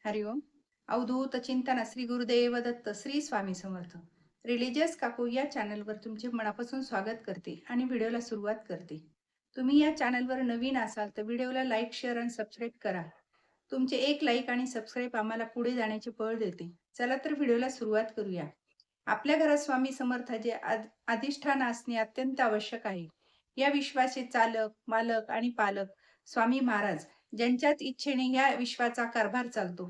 हरिओम. अवधूत चिंतन श्री गुरुदेव दत्त श्री स्वामी समर्थ. रिलिजियस काकू या चॅनलवर तुमचे मनापासून स्वागत करते आणि व्हिडिओला सुरुवात करते. तुम्ही या चॅनलवर नवीन असाल तर व्हिडिओला लाईक, शेअर आणि सबस्क्राईब करा. तुमचे एक लाईक आणि सबस्क्राईब आम्हाला पुढे जाण्याचे बळ देते. चला तर व्हिडिओला सुरुवात करूया. आपल्या घरात स्वामी समर्थाचे अधिष्ठान असणे अत्यंत आवश्यक आहे. या विश्वाचे चालक, मालक आणि पालक स्वामी महाराज, ज्यांच्याच इच्छेने या विश्वाचा कारभार चालतो,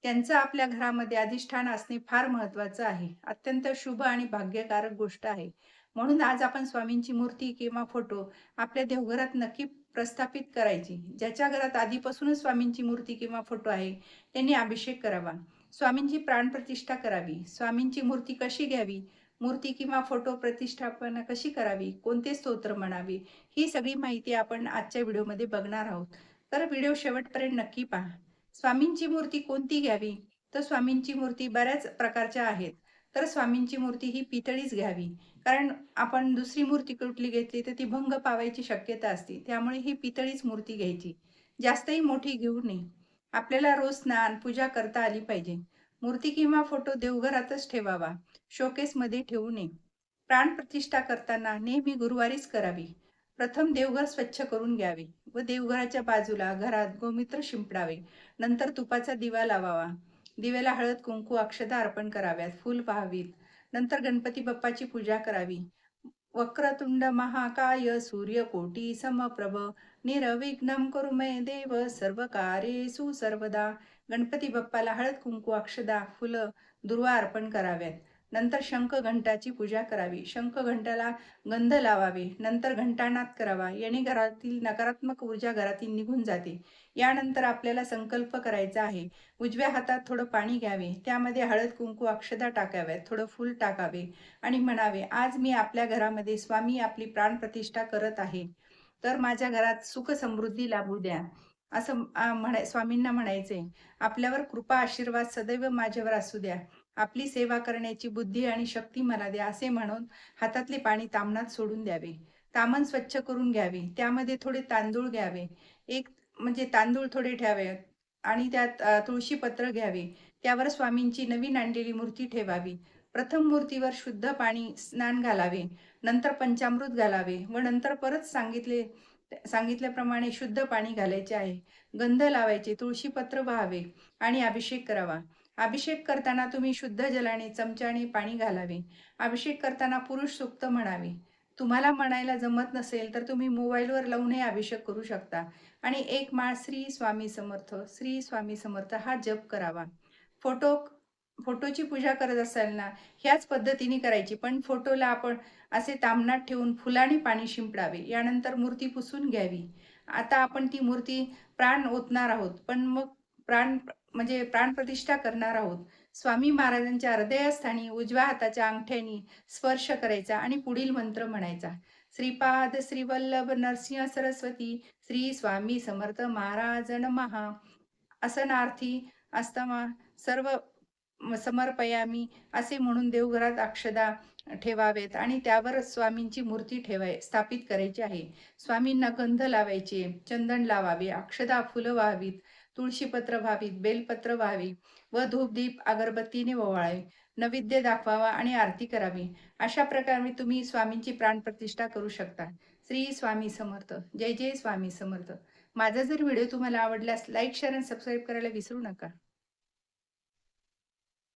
त्यांचं आपल्या घरामध्ये अधिष्ठान असणे फार महत्वाचं आहे. अत्यंत शुभ आणि भाग्यकारक गोष्ट आहे. म्हणून आज आपण स्वामींची मूर्ती किंवा फोटो आपल्या देवघरात नक्की प्रस्थापित करायची. ज्याच्या घरात आधीपासूनच स्वामींची मूर्ती किंवा फोटो आहे, त्यांनी अभिषेक करावा. स्वामींची प्राणप्रतिष्ठा करावी. स्वामींची मूर्ती कशी घ्यावी, मूर्ती किंवा फोटो प्रतिष्ठापना कशी करावी, कोणते स्तोत्र म्हणावे, ही सगळी माहिती आपण आजच्या व्हिडिओमध्ये बघणार आहोत. तर व्हिडिओ शेवटपर्यंत नक्की पहा. स्वामींची मूर्ती कोणती घ्यावी? तर स्वामींची मूर्ती बऱ्याच प्रकारच्या आहेत. तर स्वामींची मूर्ती ही पितळीच घ्यावी. कारण आपण दुसरी मूर्ती कुठली घेतली तर ती भंग पावायची शक्यता असते. त्यामुळे ही पितळीच मूर्ती घ्यायची. जास्तही मोठी घेऊ नये. आपल्याला रोज स्नान, पूजा करता आली पाहिजे. मूर्ती किंवा फोटो देवघरातच ठेवावा. शोकेसमध्ये ठेवू नये. प्राणप्रतिष्ठा करताना नेहमी गुरुवारीच करावी. प्रथम देवघर स्वच्छ करून घ्यावे व देवघराच्या बाजूला घरात गोमूत्र शिंपडावे. नंतर तुपाचा दिवा लावावा. दिव्याला हळद, कुंकू, अक्षता अर्पण कराव्यात. फूल व्हावीत. नंतर गणपती बाप्पाची पूजा करावी. वक्रतुंड महाकाय सूर्यकोटी समप्रभ निर्विघ्नं कुरु मे देव सर्वकार्येषु सर्वदा. गणपती बाप्पाला हळद, कुंकू, अक्षदा, फुलं, दुर्वा अर्पण कराव्यात. नंतर शंख घंटाची पूजा करावी. शंख घंटाला गंध लावावे. नंतर घंटानाद करावा. याने घरातील नकारात्मक ऊर्जा घरातील निघून जाते. यानंतर आपल्याला संकल्प करायचा आहे. उजव्या हातात थोडं पाणी घ्यावे. त्यामध्ये हळद, कुंकू, अक्षता टाकाव्यात. थोडं फूल टाकावे आणि म्हणावे, आज मी आपल्या घरामध्ये स्वामी आपली प्राणप्रतिष्ठा करत आहे. तर माझ्या घरात सुख समृद्धी लाभू द्या. असं स्वामींना म्हणायचंय. आपल्यावर कृपा आशीर्वाद सदैव माझ्यावर असू द्या. आपली सेवा करण्याची बुद्धी आणि शक्ती मला द्या, असे म्हणून हातातले पाणी तामणात सोडून द्यावे. तामण स्वच्छ करून घ्यावे. त्यामध्ये थोडे तांदूळ घ्यावे. एक म्हणजे तांदूळ थोडे ठेवावे आणि त्यात तुळशी पत्र घ्यावे. त्यावर स्वामींची नवीन आणलेली मूर्ती ठेवावी. प्रथम मूर्तीवर शुद्ध पाणी स्नान घालावे. नंतर पंचामृत घालावे व नंतर परत सांगितल्याप्रमाणे शुद्ध पाणी घालायचे आहे. गंध लावायचे, तुळशी पत्र व्हावे आणि अभिषेक करावा. अभिषेक करताना तुम्ही शुद्ध जलाने चमच्याने पाणी घालावे. अभिषेक करताना पुरुष सूक्त म्हणावे. तुम्हाला म्हणायला जमत नसेल तर तुम्ही मोबाईलवर लावूनही अभिषेक करू शकता आणि एक माळ श्री स्वामी समर्थ, श्री स्वामी समर्थ हा जप करावा. फोटो फोटोची पूजा करत असाल ना, ह्याच पद्धतीने करायची. पण फोटोला आपण असे तामणात ठेवून फुलाने पाणी शिंपडावे. यानंतर मूर्ती पुसून घ्यावी. आता आपण ती मूर्ती प्राण ओतणार आहोत. पण मग प्राण म्हणजे प्राणप्रतिष्ठा करणार आहोत. स्वामी महाराजांच्या हृदयस्थानी उजव्या हाताच्या अंगठ्याने स्पर्श करायचा आणि पुढील मंत्र म्हणायचा. श्रीपाद श्रीवल्लभ नरसिंह सरस्वती श्री स्वामी समर्थ महाराज नमः. असनार्थी अस्तमा सर्व समर्पयामी असे म्हणून देवघरात अक्षदा ठेवावेत आणि त्यावर स्वामींची मूर्ती स्थापित करायची आहे. स्वामींना गंध लावायचे, चंदन लावावे, अक्षदा फुलं व्हावीत, तुळशीपत्र व्हावीत, बेलपत्र व्हावी व धूपदीप अगरबत्तीने ओवाळावे. नैवेद्य दाखवावा आणि आरती करावी. अशा प्रकारे तुम्ही स्वामींची प्राणप्रतिष्ठा करू शकता. श्री स्वामी समर्थ. जय जय स्वामी समर्थ. माझा जर व्हिडिओ तुम्हाला आवडल्यास लाईक, शेअर आणि सबस्क्राईब करायला विसरू नका.